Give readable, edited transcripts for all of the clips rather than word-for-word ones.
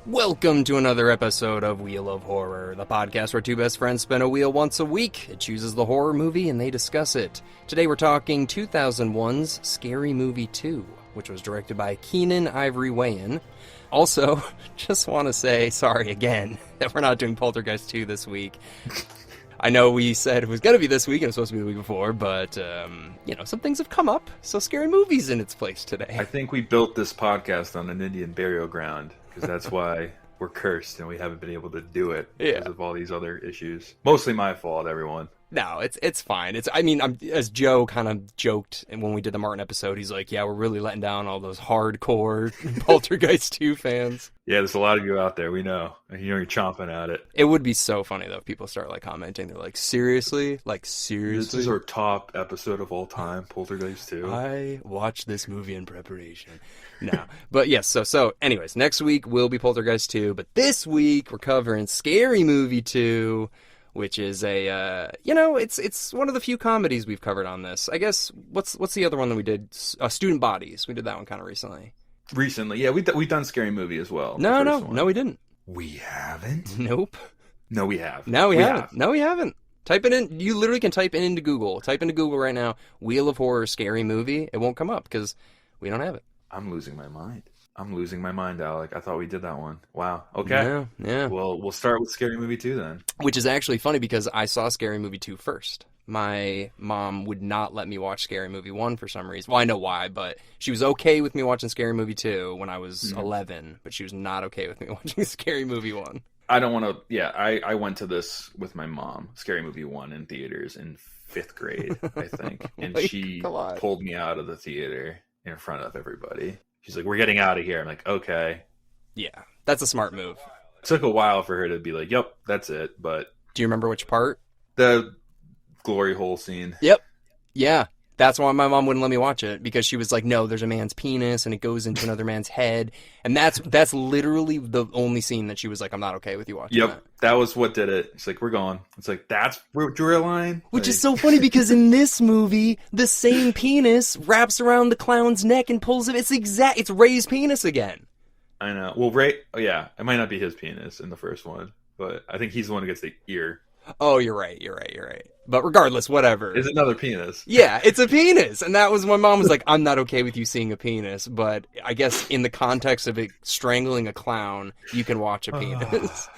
Welcome to another episode of Wheel of Horror, the podcast where two best friends spin a wheel once a week. It chooses the horror movie and they discuss it. Today we're talking 2001's Scary Movie 2, which was directed by Keenan Ivory Wayans. Also, just want to say sorry again that we're not doing Poltergeist 2 this week. I know we said it was going to be this week and it was supposed to be the week before, but, some things have come up, so Scary Movie's in its place today. I think we built this podcast on an Indian burial ground, because that's why we're cursed and we haven't been able to do it because of all these other issues. Mostly my fault, everyone. No, it's fine. As Joe kind of joked when we did the Martin episode, he's like, yeah, we're really letting down all those hardcore Poltergeist 2 fans. Yeah, there's a lot of you out there, we know. You're chomping at it. It would be so funny, though, if people start, commenting. They're like, seriously? Seriously? This is our top episode of all time, Poltergeist 2. I watched this movie in preparation. No. But yes, so anyways, next week will be Poltergeist 2, but this week we're covering Scary Movie 2, which is it's one of the few comedies we've covered on this. I guess, what's the other one that we did? Student Bodies. We did that one kind of recently. Recently, yeah, we've done Scary Movie as well. No, we didn't. We haven't? Nope. No, we have. No, we haven't. No, we haven't. Type it in. You literally can type it into Google. Type into Google right now, Wheel of Horror Scary Movie. It won't come up because we don't have it. I'm losing my mind, Alec. I thought we did that one. Wow. Okay. Yeah. Well, we'll start with Scary Movie 2 then. Which is actually funny because I saw Scary Movie 2 first. My mom would not let me watch Scary Movie 1 for some reason. Well, I know why, but she was okay with me watching Scary Movie 2 when I was 11, but she was not okay with me watching Scary Movie 1. I don't want to... Yeah, I went to this with my mom, Scary Movie 1 in theaters in 5th grade, I think. And she pulled me out of the theater in front of everybody. She's like, we're getting out of here. I'm like, okay. Yeah, that's a smart move. It took a while for her to be like, yep, that's it. But do you remember which part? The glory hole scene. Yep. Yeah. That's why my mom wouldn't let me watch it, because she was like, no, there's a man's penis and it goes into another man's head. And that's literally the only scene that she was like, I'm not okay with you watching that. That was what did it. It's like, we're going. It's like, that's where drew a line. Which is so funny because in this movie, the same penis wraps around the clown's neck and pulls it. It's Ray's penis again. I know. Well, Ray, it might not be his penis in the first one, but I think he's the one who gets the ear. Oh, you're right. But regardless, whatever. It's another penis. Yeah, it's a penis. And that was, my mom was like, I'm not okay with you seeing a penis. But I guess in the context of it strangling a clown, you can watch a penis.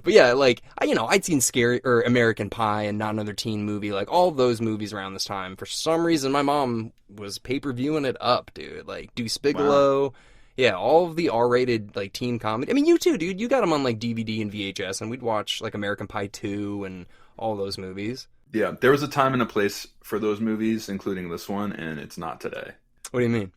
But yeah, I'd seen Scary or American Pie and Not Another Teen Movie, all those movies around this time. For some reason, my mom was pay-per-viewing it up, dude. Deuce Bigalow. Wow. Yeah, all of the R-rated, teen comedy. I mean, you too, dude. You got them on, DVD and VHS, and we'd watch, American Pie 2 and all those movies. Yeah, there was a time and a place for those movies, including this one, and it's not today. What do you mean?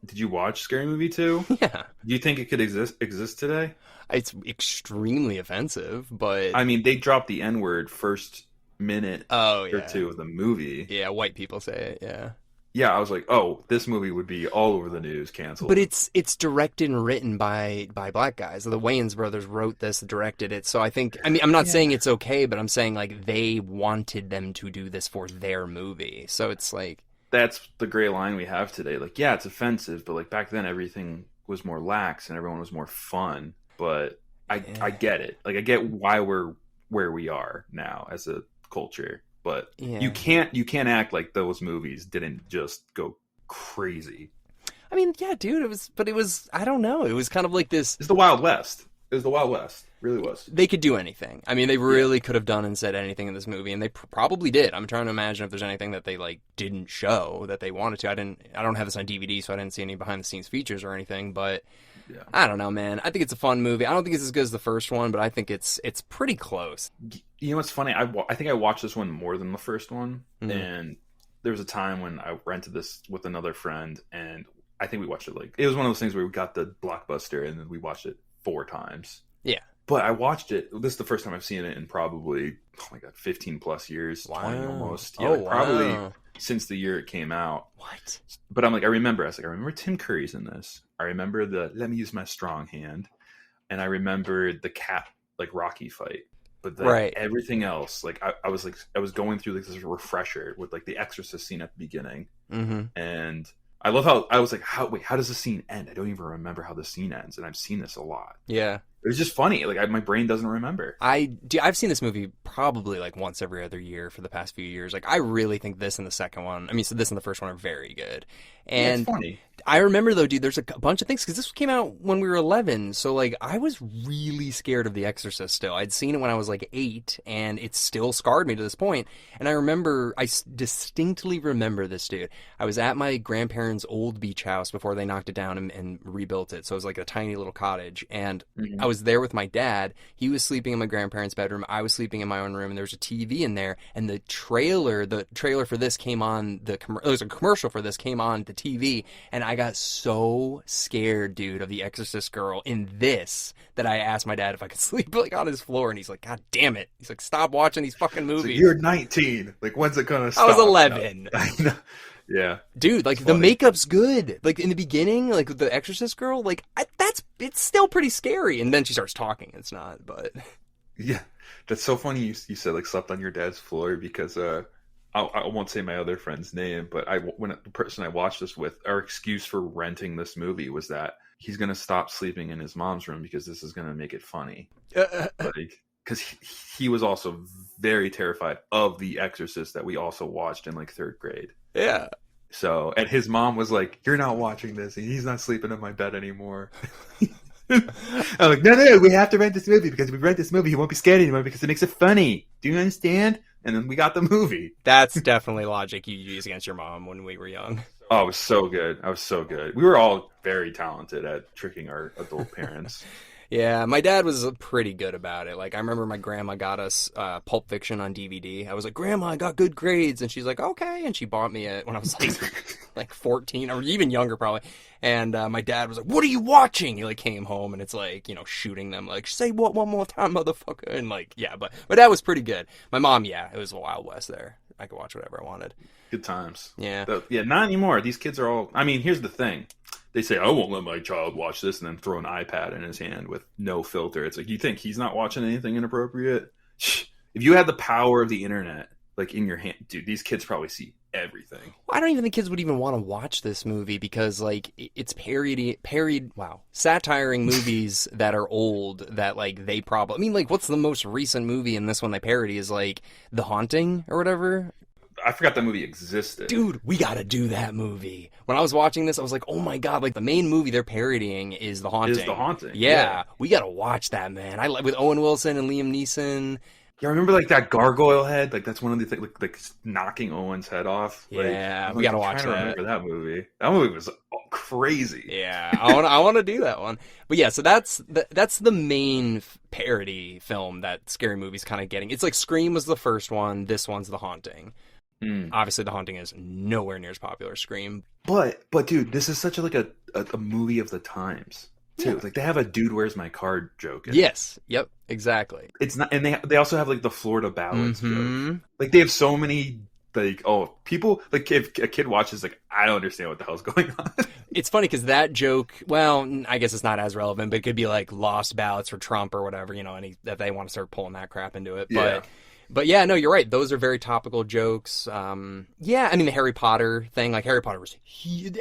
Did you watch Scary Movie 2? Yeah. Do you think it could exist today? It's extremely offensive, but... I mean, they dropped the N-word first minute or two of the movie. Yeah, white people say it, yeah. Yeah, I was like, oh, this movie would be all over the news, canceled. But it's directed and written by black guys. The Wayans brothers wrote this, directed it. So I think, I'm not saying it's okay, but I'm saying, they wanted them to do this for their movie. So it's that's the gray line we have today. It's offensive, but, back then everything was more lax and everyone was more fun. But I get it. I get why we're where we are now as a culture. But you can't act like those movies didn't just go crazy. I mean, yeah, dude, it was, I don't know. It was kind of like this. It's the Wild West. It was the Wild West. It really was. They could do anything. I mean, they really could have done and said anything in this movie, and they probably did. I'm trying to imagine if there's anything that they didn't show that they wanted to. I don't have this on DVD, so I didn't see any behind the scenes features or anything, but yeah. I don't know, man. I think it's a fun movie. I don't think it's as good as the first one, but I think it's pretty close. You know what's funny? I think I watched this one more than the first one, and there was a time when I rented this with another friend, and I think we watched it it was one of those things where we got the Blockbuster, and then we watched it 4 times. Yeah. But I watched it. This is the first time I've seen it in probably, 15 plus years, 20 almost. Yeah, probably since the year it came out. What? But I remember Tim Curry's in this. I remember let me use my strong hand. And I remember the cat, Rocky fight. But everything else, I was going through this refresher with the Exorcist scene at the beginning. Mm-hmm. And I love how I was like, how does the scene end? I don't even remember how the scene ends, and I've seen this a lot. Yeah. It was just funny. Like my brain doesn't remember. I've seen this movie probably like once every other year for the past few years. Like I really think this and the second one, I mean, so this and the first one are very good. And it's funny. I remember though, dude, there's a bunch of things because this came out when we were 11. So like I was really scared of The Exorcist still. I'd seen it when I was like 8 and it still scarred me to this point. And I distinctly remember this, dude. I was at my grandparents' old beach house before they knocked it down and rebuilt it. So it was like a tiny little cottage. And I was there with my dad. He was sleeping in my grandparents' bedroom. I was sleeping in my own room and there was a TV in there. And the trailer for this came on, there was a commercial for this came on the TV. And I got so scared, dude, of the Exorcist girl in this that I asked my dad if I could sleep like on his floor, and he's like, "God damn it!" He's like, "Stop watching these fucking movies." Like, you're 19. Like, when's it gonna stop? I was 11. No. Yeah, dude. Like the makeup's good. Like in the beginning, like with the Exorcist girl, like it's still pretty scary. And then she starts talking. It's not, but yeah, that's so funny. You said like slept on your dad's floor because I won't say my other friend's name, but when the person I watched this with, our excuse for renting this movie was that he's going to stop sleeping in his mom's room because this is going to make it funny. Because he was also very terrified of The Exorcist that we also watched in like 3rd grade. Yeah. So, and his mom was like, "You're not watching this. And he's not sleeping in my bed anymore." I'm like, no, we have to rent this movie because if we rent this movie, he won't be scared anymore because it makes it funny. Do you understand? And then we got the movie. That's definitely logic you use against your mom when we were young. Oh, it was so good. I was so good. We were all very talented at tricking our adult parents. Yeah, my dad was pretty good about it. Like, I remember my grandma got us Pulp Fiction on DVD. I was like, "Grandma, I got good grades." And she's like, "Okay." And she bought me it when I was like 14 or even younger probably. And my dad was like, "What are you watching?" He like came home and it's like, shooting them like, "Say what one more time, motherfucker." And like, yeah, but that was pretty good. My mom, yeah, it was a Wild West there. I could watch whatever I wanted. Good times. Yeah. Yeah, not anymore. These kids are all, I mean, here's the thing. They say, "I won't let my child watch this," and then throw an iPad in his hand with no filter. It's like, you think he's not watching anything inappropriate? If you had the power of the internet, like, in your hand, dude, these kids probably see everything. I don't even think kids would even want to watch this movie because, like, it's satiring movies that are old that, like, they probably... I mean, like, what's the most recent movie in this one they parody is, like, The Haunting or whatever? I forgot that movie existed. Dude, we gotta do that movie. When I was watching this, I was like, oh my god, like the main movie they're parodying is The Haunting. Is The Haunting. Yeah, we gotta watch that, man. I like with Owen Wilson and Liam Neeson. Yeah, I remember like that gargoyle head. Like that's one of the things, like knocking Owen's head off. Yeah, like, we gotta watch that. I remember that movie. That movie was crazy. Yeah, I want to do that one. But yeah, so that's the main parody film that Scary Movie's kind of getting. It's like Scream was the first one. This one's The Haunting. Obviously, The Haunting is nowhere near as popular as Scream. But dude, this is such a movie of the times too. Yeah. Like they have a "Dude, Where's My Card" joke. Yes. Yep. Exactly. It's not, and they also have like the Florida ballads joke. Like they have so many. Like, people, like if a kid watches, like, I don't understand what the hell's going on. It's funny because that joke, well, I guess it's not as relevant, but it could be like lost ballots for Trump or whatever, that they want to start pulling that crap into it. But yeah, no, you're right. Those are very topical jokes. Yeah, I mean, the Harry Potter thing, like Harry Potter was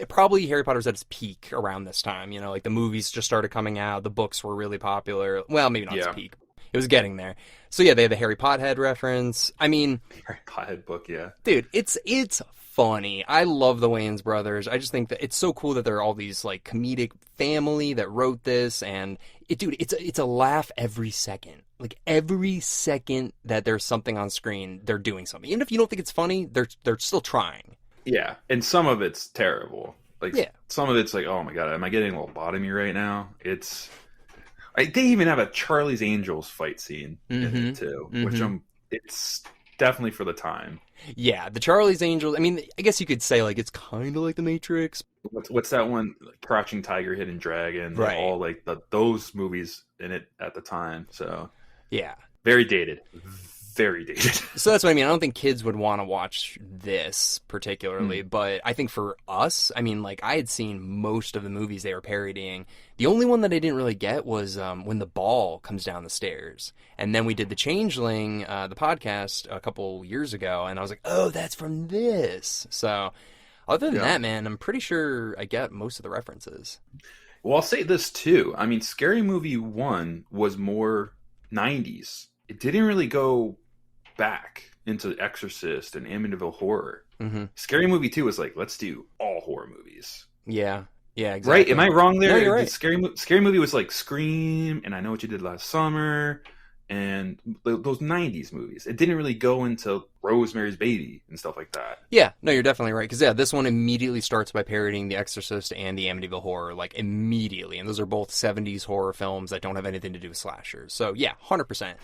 probably Harry Potter was at its peak around this time. Like the movies just started coming out. The books were really popular. Well, maybe not its peak. It was getting there. So yeah, they had the Harry Pothead reference. I mean, Harry Pothead book, yeah. Dude, it's funny. I love the Wayans brothers. I just think that it's so cool that there are all these like comedic family that wrote this, and it's a laugh every second. Like every second that there's something on screen, they're doing something. Even if you don't think it's funny, they're still trying. Yeah, and some of it's terrible. Like some of it's like, oh my god, am I getting a lobotomy right now? They even have a Charlie's Angels fight scene in it too, which it's definitely for the time. Yeah, the Charlie's Angels. I mean, I guess you could say like it's kind of like The Matrix. What's that one? Like, Crouching Tiger, Hidden Dragon. Right. All like those movies in it at the time. So yeah, very dated. Very dated. So that's what I mean. I don't think kids would want to watch this particularly, but I think for us, I mean, like I had seen most of the movies they were parodying. The only one that I didn't really get was when the ball comes down the stairs. And then we did The Changeling, the podcast a couple years ago, and I was like, oh, that's from this. So Other than Yeah. that, man, I'm pretty sure I get most of the references. Well, I'll say this too. I mean, Scary Movie 1 was more 90s. It didn't really go back into Exorcist and Amityville Horror. Mm-hmm. Scary Movie 2 was like, let's do all horror movies. Yeah. Yeah, exactly. Right? Am I wrong there? No, you're right. Scary Movie was like Scream and I Know What You Did Last Summer and those 90s movies. It didn't really go into Rosemary's Baby and stuff like that. Yeah, no, you're definitely right. Because, yeah, this one immediately starts by parodying The Exorcist and the Amityville Horror, like, immediately. And those are both 70s horror films that don't have anything to do with slashers. So, yeah, 100%.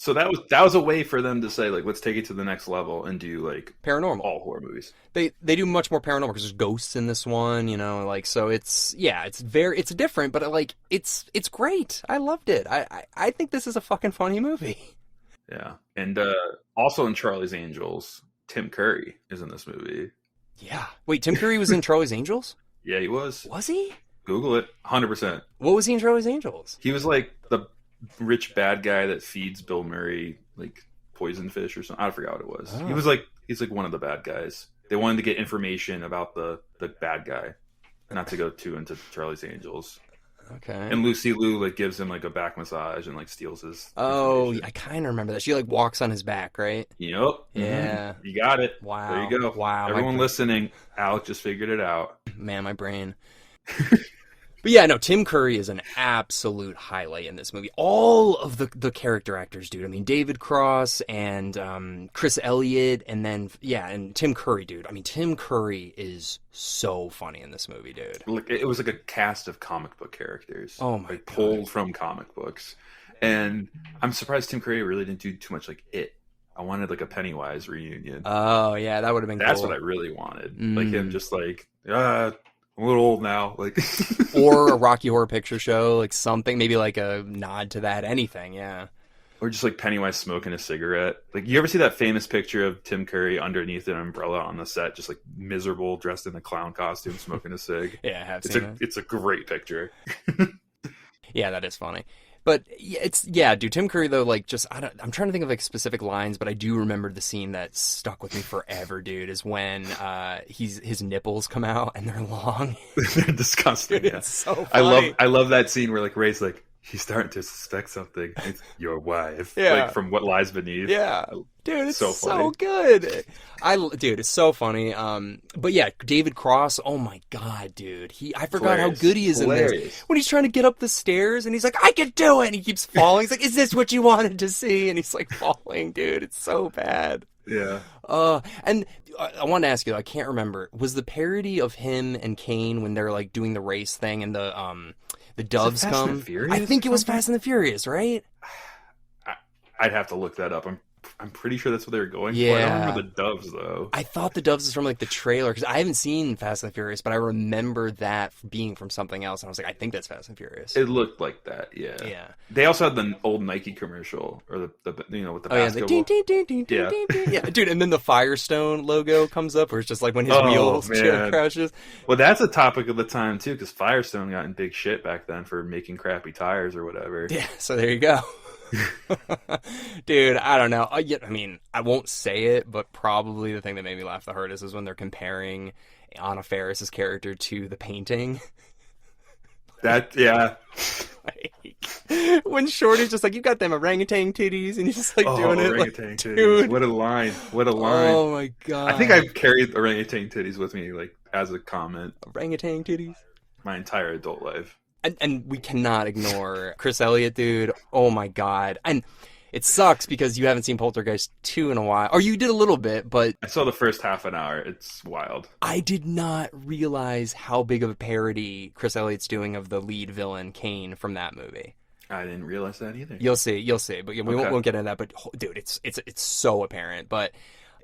So that was a way for them to say, like, let's take it to the next level and do, like, Paranormal. all horror movies. They do much more paranormal because there's ghosts in this one, you know, like, so it's different, but, like, it's great. I loved it. I think this is a fucking funny movie. Yeah. And also in Charlie's Angels, Tim Curry is in this movie. Yeah. Wait, Tim Curry was in Charlie's Angels? Yeah, he was. Was he? Google it. 100%. What was he in Charlie's Angels? He was like the rich bad guy that feeds Bill Murray like poison fish or something. I forgot what it was. Oh. He's like one of the bad guys. They wanted to get information about the bad guy, not to go too into Charlie's Angels. Okay. And Lucy Liu like gives him like a back massage and like steals his. Oh, I kind of remember that. She like walks on his back, right? Yep. Yeah. You got it. Wow. There you go. Wow. Everyone listening, Alec just figured it out. Man, my brain. But yeah, no, Tim Curry is an absolute highlight in this movie. All of the character actors, dude. I mean, David Cross and Chris Elliott, and then, yeah, and Tim Curry, dude. I mean, Tim Curry is so funny in this movie, dude. Like it was like a cast of comic book characters. Oh my like, God. pulled from comic books. And I'm surprised Tim Curry really didn't do too much like It. I wanted like a Pennywise reunion. Oh, yeah, that would have been That's cool. what I really wanted. Like him just like, I'm a little old now. Like Or a Rocky Horror Picture Show, like something, maybe like a nod to that, anything, yeah. Or just like Pennywise smoking a cigarette. Like you ever see that famous picture of Tim Curry underneath an umbrella on the set, just like miserable, dressed in a clown costume, smoking a cig? Yeah, I have seen that. It's a great picture. Yeah, that is funny. But yeah, dude, Tim Curry though, like I'm trying to think of like specific lines, but I do remember the scene that stuck with me forever, dude, is when his nipples come out and they're long. They're disgusting. Dude, Yeah. it's so funny. I love that scene where like Ray's like, he's starting to suspect something. It's your wife. Yeah. Like from What Lies Beneath. Yeah. Dude, it's So so funny. good. Dude, it's so funny. But yeah, David Cross, oh my God, dude. I forgot how Hilarious. good he is in this. Hilarious. When he's trying to get up the stairs and he's like, I can do it. And he keeps falling. He's like, is this what you wanted to see? And he's like falling, dude. It's so bad. Yeah. And I wanted to ask you, though, I can't remember. Was the parody of him and Kane when they're like doing the race thing and the doves Fast come? and Furious I think it was something? Fast and the Furious, right? I'd have to look that up. I'm pretty sure that's what they were going for. I Yeah. don't remember the doves though. I thought the doves was from like the trailer because I haven't seen Fast and the Furious, but I remember that being from something else, and I was like, I think that's Fast and Furious. It looked like that, yeah. Yeah. They also had the old Nike commercial, or the with the Oh yeah, the basketball. ding, ding, ding, ding, ding, Yeah. ding, ding. Yeah, dude, and then the Firestone logo comes up, where it's just like when his Oh, wheels man. crashes. Well, that's a topic of the time too, because Firestone got in big shit back then for making crappy tires or whatever. Yeah, so there you go. Dude, I don't know. I mean, I won't say it, but probably the thing that made me laugh the hardest is when they're comparing Anna Faris's character to the painting. That yeah. Like, when Shorty's just like, you got them orangutan titties, and he's just like doing it. Like, orangutan titties. dude. What a line! What a line! Oh my God. I think I've carried orangutan titties with me like as a comment Orangutan titties. my entire adult life. And we cannot ignore Chris Elliott, dude. Oh my God. And it sucks because you haven't seen Poltergeist 2 in a while. Or you did a little bit, but I saw the first half an hour. It's wild. I did not realize how big of a parody Chris Elliott's doing of the lead villain, Kane, from that movie. I didn't realize that either. You'll see. But we won't get into that. But dude, it's so apparent. But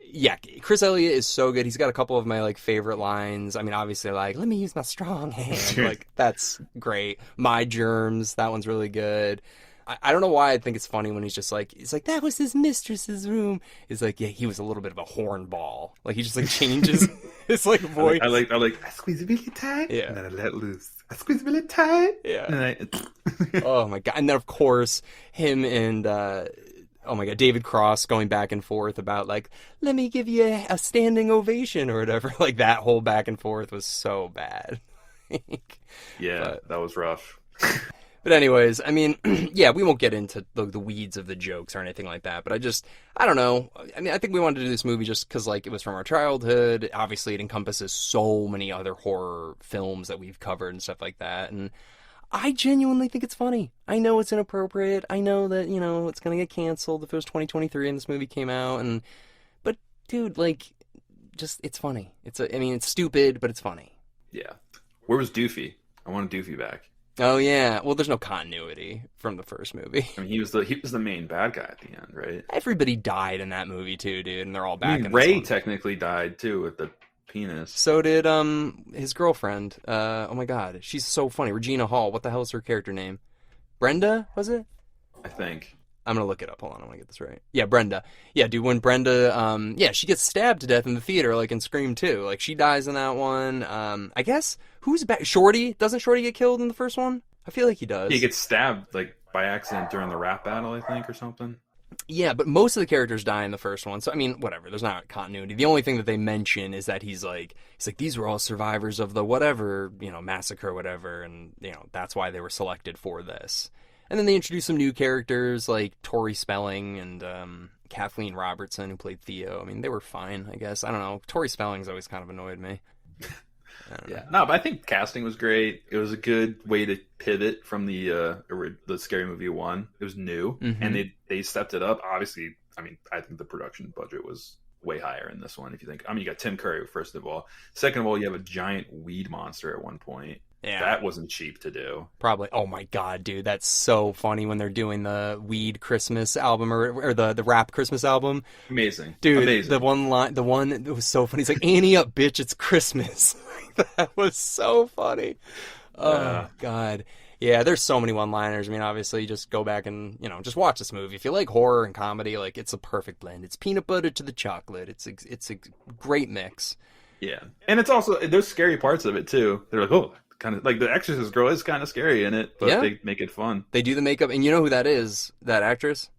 yeah, Chris Elliott is so good. He's got a couple of my like favorite lines. I mean, obviously, like, let me use my strong hand. Like, that's great. My germs, that one's really good. I don't know why I think it's funny when he's like, that was his mistress's room. He's like, yeah, he was a little bit of a hornball. Like, he just like changes his like voice. I like I squeeze it really tight, Yeah. and then I let loose. I squeeze it really tight, Yeah. and I Oh my God. And then of course him and oh my God, David Cross going back and forth about like, let me give you a standing ovation or whatever. Like that whole back and forth was so bad. Yeah, that was rough. But anyways, I mean, yeah, we won't get into the weeds of the jokes or anything like that. But I don't know. I mean, I think we wanted to do this movie just because, like, it was from our childhood. Obviously, it encompasses so many other horror films that we've covered and stuff like that. And I genuinely think it's funny. I know it's inappropriate. I know that, you know, it's going to get canceled if it was 2023 and this movie came out. But, dude, like, just, it's funny. I mean, it's stupid, but it's funny. Yeah. Where was Doofy? I want Doofy back. Oh yeah, well, there's no continuity from the first movie. I mean, he was the main bad guy at the end, right? Everybody died in that movie too, dude, and they're all back. I mean, Ray technically died too with the penis. So did his girlfriend. Oh my God, she's so funny. Regina Hall. What the hell is her character name? Brenda, was it? I think. I'm gonna look it up. Hold on, I want to get this right. Yeah, Brenda. Yeah, dude, when Brenda, yeah, she gets stabbed to death in the theater, like in Scream 2. Like, she dies in that one. I guess, who's back? Shorty? Doesn't Shorty get killed in the first one? I feel like he does. He gets stabbed, like, by accident during the rap battle, I think, or something. Yeah, but most of the characters die in the first one. So, I mean, whatever. There's not continuity. The only thing that they mention is that he's like, these were all survivors of the whatever, you know, massacre or whatever. And, you know, that's why they were selected for this. And then they introduced some new characters like Tori Spelling and Kathleen Robertson, who played Theo. I mean, they were fine, I guess. I don't know. Tori Spelling's always kind of annoyed me. Yeah, no, but I think casting was great. It was a good way to pivot from the Scary Movie 1. It was new, and they stepped it up. Obviously, I mean, I think the production budget was way higher in this one. If you think, I mean, you got Tim Curry first of all. Second of all, you have a giant weed monster at one point. Yeah. That wasn't cheap to do. Probably. Oh my God, dude. That's so funny when they're doing the weed Christmas album or the rap Christmas album. Amazing. Dude, amazing. The one that was so funny. It's like, Annie up, bitch, it's Christmas. That was so funny. Oh, God. Yeah, there's so many one-liners. I mean, obviously, just go back and, you know, just watch this movie. If you like horror and comedy, like, it's a perfect blend. It's peanut butter to the chocolate. It's a great mix. Yeah. And it's also, there's scary parts of it, too. They're like, oh, kind of like the Exorcist girl is kind of scary in it, but they make it fun. They do the makeup, and you know who that is? That actress?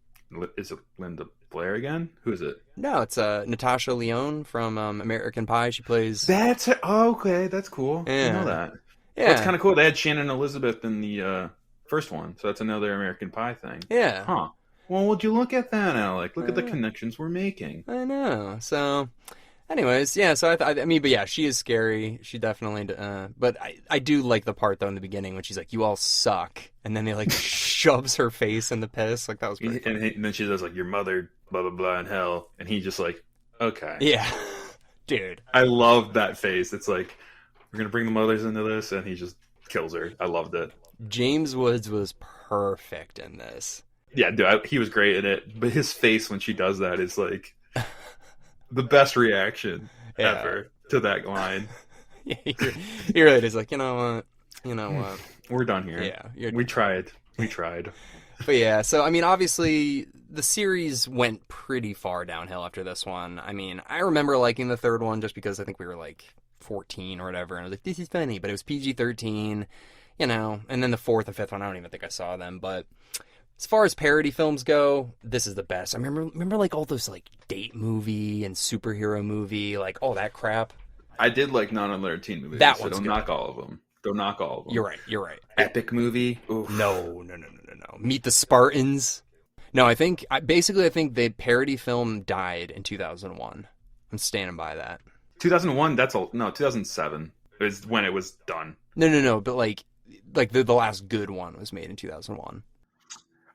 Is it Linda Blair again? Who is it? No, it's Natasha Lyonne from American Pie. She plays. That's it. Oh, okay, that's cool. Yeah. I know that. Yeah, that's kind of cool. They had Shannon Elizabeth in the first one, so that's another American Pie thing. Yeah. Huh. Well, would you look at that, Alec? Look at the connections we're making. I know. So. Anyways, yeah, so I mean, but yeah, she is scary. She definitely, but I do like the part, though, in the beginning when she's like, you all suck. And then they, like, shoves her face in the piss. Like, that was pretty funny. And then she does, like, your mother, blah, blah, blah, in hell. And he just, like, okay. Yeah. Dude. I love that face. It's like, we're going to bring the mothers into this, and he just kills her. I loved it. James Woods was perfect in this. Yeah, dude, he was great in it. But his face when she does that is, like... the best reaction ever to that line. Yeah, he really is like, you know what? We're done here. Yeah. We tried. But yeah, so, I mean, obviously, the series went pretty far downhill after this one. I mean, I remember liking the third one just because I think we were, like, 14 or whatever, and I was like, this is funny, but it was PG-13, you know, and then the fourth and fifth one, I don't even think I saw them, but... As far as parody films go, this is the best. I remember like all those like date movie and superhero movie, like all that crap. I did like non-unleathered teen movies. That one's good. Knock all of them. Don't knock all of them. You're right. Epic movie? Oof. No. Meet the Spartans. No, I think the parody film died in 2001. I'm standing by that. 2001? No, 2007 is when it was done. No, but like the last good one was made in 2001.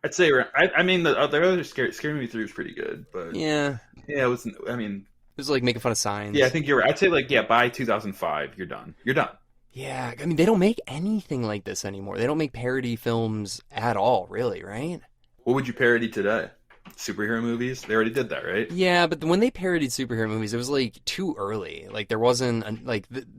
I'd say, I mean, the other Scary Movie 3 was pretty good, but... Yeah, it was, I mean... It was like making fun of signs. Yeah, I think you're right. I'd say, like, by 2005, you're done. Yeah, I mean, they don't make anything like this anymore. They don't make parody films at all, really, right? What would you parody today? Superhero movies? They already did that, right? Yeah, but when they parodied superhero movies, it was like too early. Like there wasn't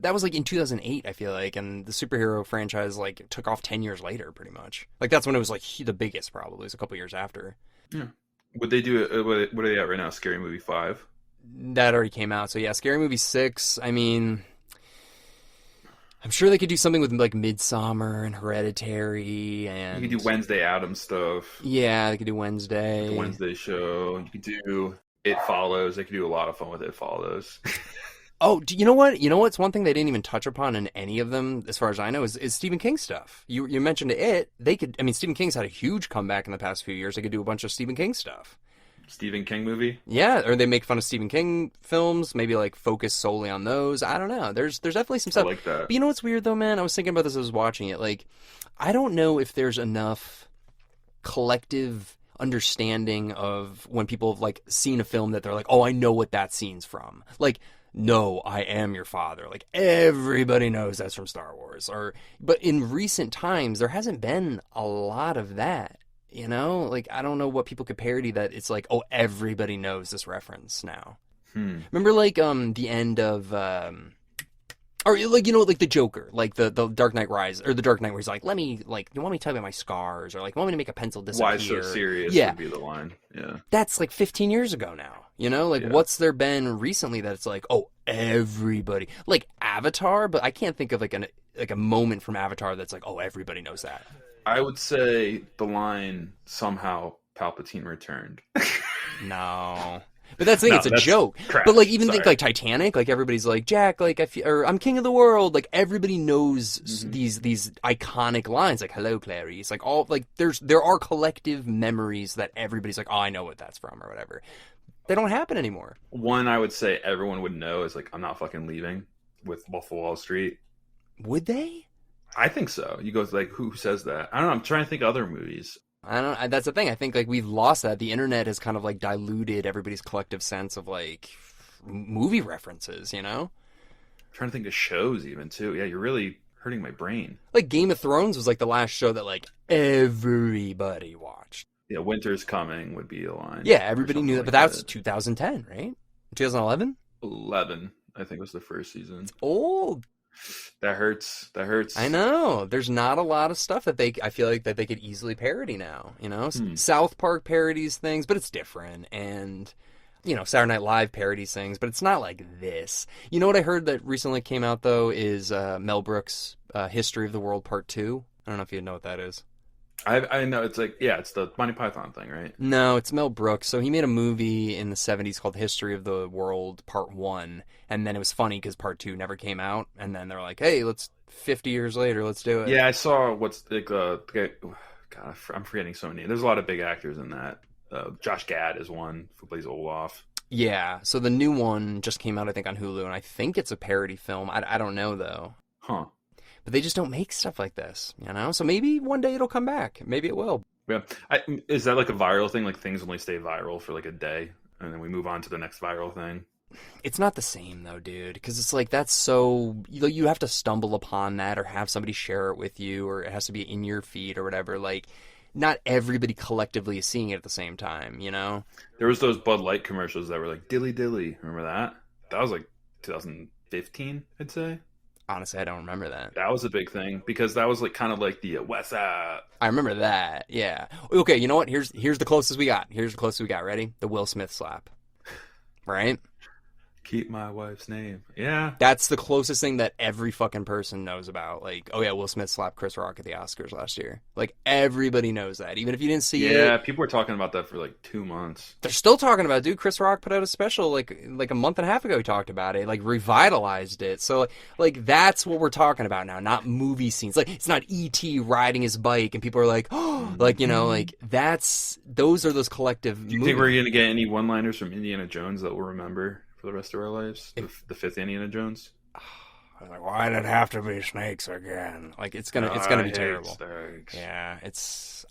that was like in 2008, I feel like, and the superhero franchise like took off 10 years later, pretty much. Like that's when it was like the biggest, probably. It was a couple years after. Yeah. Would they do what are they at right now? Scary Movie 5? That already came out. So yeah, Scary Movie 6. I mean, I'm sure they could do something with like Midsummer and Hereditary and You could do Wednesday Addams stuff. yeah, they could do Wednesday. The Wednesday show. You could do It Follows. They could do a lot of fun with It Follows. Oh, do you know what? You know what's one thing they didn't even touch upon in any of them, as far as I know, is Stephen King stuff. You mentioned it. They could. I mean, Stephen King's had a huge comeback in the past few years. They could do a bunch of Stephen King stuff. Stephen King movie? Yeah, or they make fun of Stephen King films, maybe like focus solely on those. I don't know. There's definitely some stuff. I like that. But you know what's weird though, man? I was thinking about this as I was watching it. Like, I don't know if there's enough collective understanding of when people have like seen a film that they're like, oh, I know what that scene's from. Like, no, I am your father. Like everybody knows that's from Star Wars. But in recent times, there hasn't been a lot of that. You know, like I don't know what people could parody that it's like, oh, everybody knows this reference now. Remember, like the end of, or like like the Joker, like the Dark Knight Rise or the Dark Knight, where he's like, let me like, you want me to tell you about my scars, or like, you want me to make a pencil disappear? Why so serious? Yeah, would be the line. Yeah, that's like 15 years ago now. You know, like what's there been recently that it's like, oh, everybody like Avatar, but I can't think of like a moment from Avatar that's like, oh, everybody knows that. I would say the line, somehow Palpatine returned. No. But that's the thing, it's a joke. Crap. But like even think like Titanic, like everybody's like, Jack, like or I'm king of the world. Like everybody knows these iconic lines, like hello Clarice. Like all like there are collective memories that everybody's like, oh, I know what that's from or whatever. They don't happen anymore. One I would say everyone would know is like, I'm not fucking leaving, with Wolf of Wall Street. Would they? I think so. You go like, who says that? I don't know. I'm trying to think of other movies. That's the thing. I think like we've lost that. The internet has kind of like diluted everybody's collective sense of like movie references, you know? I'm trying to think of shows even too. Yeah, you're really hurting my brain. Like Game of Thrones was like the last show that like everybody watched. Yeah, Winter's Coming would be a line. Yeah, everybody knew that, but that was 2010, right? 2011? 11, I think was the first season. Old. That hurts. I know. There's not a lot of stuff that I feel like that they could easily parody now, you know? South Park parodies things, but it's different. And, you know, Saturday Night Live parodies things, but it's not like this. You know what I heard that recently came out, though, is Mel Brooks' History of the World Part 2. I don't know if you know what that is. I know. It's like, yeah, it's the Monty Python thing, right? No, it's Mel Brooks. So he made a movie in the 70s called History of the World Part 1. And then it was funny because Part 2 never came out. And then they're like, hey, 50 years later, let's do it. Yeah, I saw what's like the guy. God, I'm forgetting so many. There's a lot of big actors in that. Josh Gad is one who plays Olaf. Yeah, so the new one just came out, I think, on Hulu. And I think it's a parody film. I don't know, though. Huh. But they just don't make stuff like this, you know? So maybe one day it'll come back. Maybe it will. Yeah. Is that like a viral thing? Like things only stay viral for like a day and then we move on to the next viral thing? It's not the same though, dude, because it's like that's so you have to stumble upon that or have somebody share it with you, or it has to be in your feed or whatever. Like, not everybody collectively is seeing it at the same time, you know? There was those Bud Light commercials that were like dilly dilly. Remember that? That was like 2015, I'd say. Honestly, I don't remember that. That was a big thing because that was like kind of like the West Side. I remember that. Yeah. Okay, you know what? Here's the closest we got. Ready? The Will Smith slap. Right? Keep my wife's name. Yeah. That's the closest thing that every fucking person knows about. Like, oh yeah, Will Smith slapped Chris Rock at the Oscars last year. Like, everybody knows that. Even if you didn't see it. Yeah, people were talking about that for like 2 months. They're still talking about it, dude. Chris Rock put out a special like a month and a half ago. He talked about it. Like, revitalized it. So, like, that's what we're talking about now, not movie scenes. Like, it's not E.T. riding his bike and people are like, oh, like, you know, like, those are those collective Do you think we're going to get any one-liners from Indiana Jones that we'll remember for the rest of our lives? The fifth Indiana Jones? Like, why did it have to be snakes again? Like, it's gonna be terrible. Snakes. Yeah,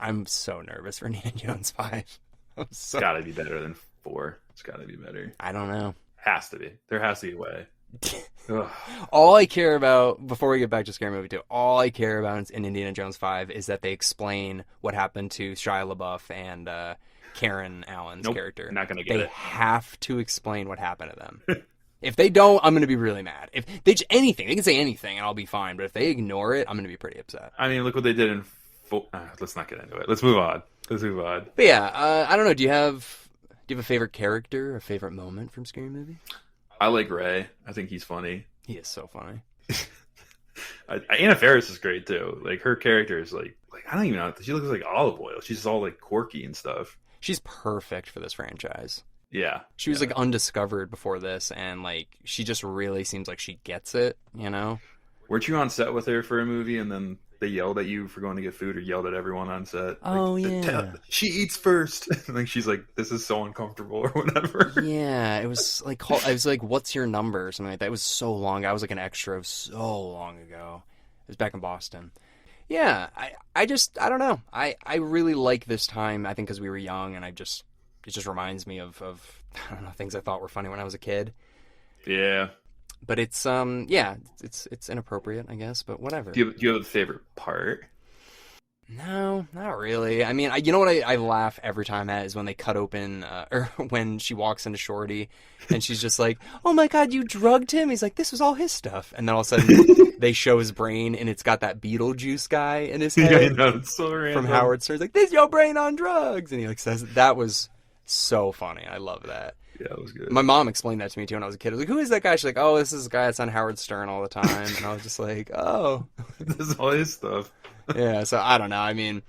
I'm so nervous for Indiana Jones 5. It's gotta be better than 4. It's gotta be better. I don't know. Has to be. There has to be a way. All I care about, before we get back to Scary Movie 2, all I care about in Indiana Jones 5 is that they explain what happened to Shia LaBeouf and Karen Allen's character. Not gonna get it. They have to explain what happened to them. If they don't, I'm going to be really mad. If they just anything, they can say anything and I'll be fine. But if they ignore it, I'm going to be pretty upset. I mean, look what they did in. Let's not get into it. Let's move on. But yeah, I don't know. Do you have a favorite character, a favorite moment from Scary Movie? I like Ray. I think he's funny. He is so funny. Anna Faris is great too. Like her character is like I don't even know. She looks like olive oil. She's all like quirky and stuff. She's perfect for this franchise. Yeah. She was like undiscovered before this, and like she just really seems like she gets it, you know? Weren't you on set with her for a movie and then they yelled at you for going to get food or yelled at everyone on set? Oh, yeah. She eats first. And like she's like, this is so uncomfortable or whatever. Yeah, it was like what's your number or something like that. It was so long. I was like an extra of so long ago. It was back in Boston. Yeah, I don't know. I really like this time, I think because we were young, and it just reminds me of I don't know, things I thought were funny when I was a kid. Yeah. But it's it's inappropriate, I guess, but whatever. Do you have a favorite part? No, not really. I mean, you know what I laugh every time at is when they cut open, or when she walks into Shorty, and she's just like, "Oh my God, you drugged him?" He's like, "This was all his stuff," and then all of a sudden they show his brain, and it's got that Beetlejuice guy in his head. Yeah, I know, it's so random. From Howard Stern's like, "This is your brain on drugs," and he like says that was so funny. I love that. Yeah, it was good. My mom explained that to me too when I was a kid. I was like, "Who is that guy?" She's like, "Oh, this is a guy that's on Howard Stern all the time," and I was just like, "Oh, this is all his stuff." Yeah, so I don't know. I mean,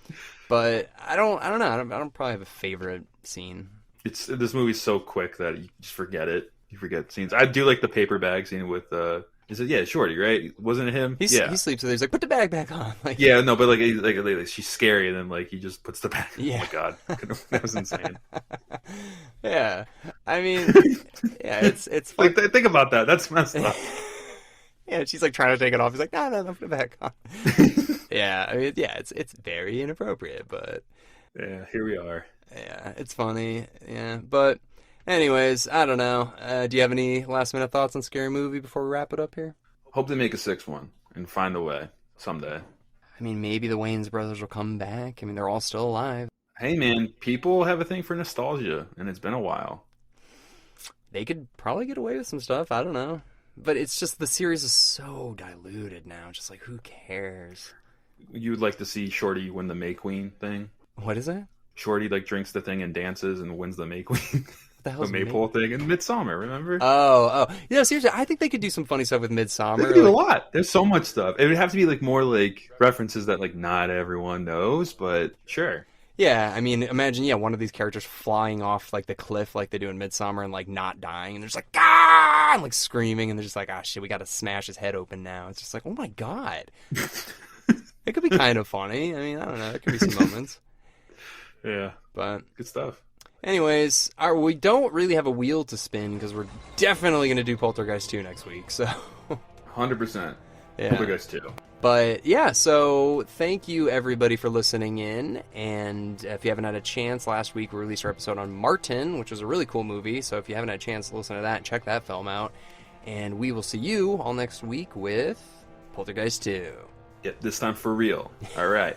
but I don't know. I don't probably have a favorite scene. This movie's so quick that you just forget it. You forget scenes. I do like the paper bag scene with Shorty, right? Wasn't it him? He sleeps with her. He's like, put the bag back on. Like, yeah, no, but like she's scary, and then like he just puts the bag. Yeah. Oh my God, that was insane. Yeah, I mean, yeah, it's like think about that. That's messed up. Yeah, she's like trying to take it off. He's like, no, put it back on. Yeah, I mean, yeah, it's very inappropriate, but yeah, here we are. Yeah, it's funny. Yeah, but anyways, I don't know. Do you have any last minute thoughts on Scary Movie before we wrap it up here? Hope they make a sixth one and find a way someday. I mean, maybe the Wayans brothers will come back. I mean, they're all still alive. Hey, man, people have a thing for nostalgia, and it's been a while. They could probably get away with some stuff. I don't know. But it's just the series is so diluted now. Just like, who cares? You would like to see Shorty win the May Queen thing? What is that? Shorty like drinks the thing and dances and wins the May Queen. What the hell's the maypole thing in Midsommar, remember? Oh. Yeah, seriously, I think they could do some funny stuff with Midsommar. They could do a lot. There's so much stuff. It would have to be like more like references that like not everyone knows, but sure. Yeah, I mean, imagine, one of these characters flying off, like, the cliff like they do in Midsommar and, like, not dying, and they're just like, ah! And, like, screaming, and they're just like, ah, shit, we gotta smash his head open now. It's just like, oh my God. It could be kind of funny. I mean, I don't know. There could be some moments. Yeah. But good stuff. Anyways, we don't really have a wheel to spin because we're definitely going to do Poltergeist 2 next week, so... 100%. Yeah. Poltergeist 2. But yeah, so thank you everybody for listening in, and if you haven't had a chance, last week we released our episode on Martin, which was a really cool movie, so if you haven't had a chance to listen to that, check that film out, and we will see you all next week with Poltergeist 2. Yep, this time for real. All right.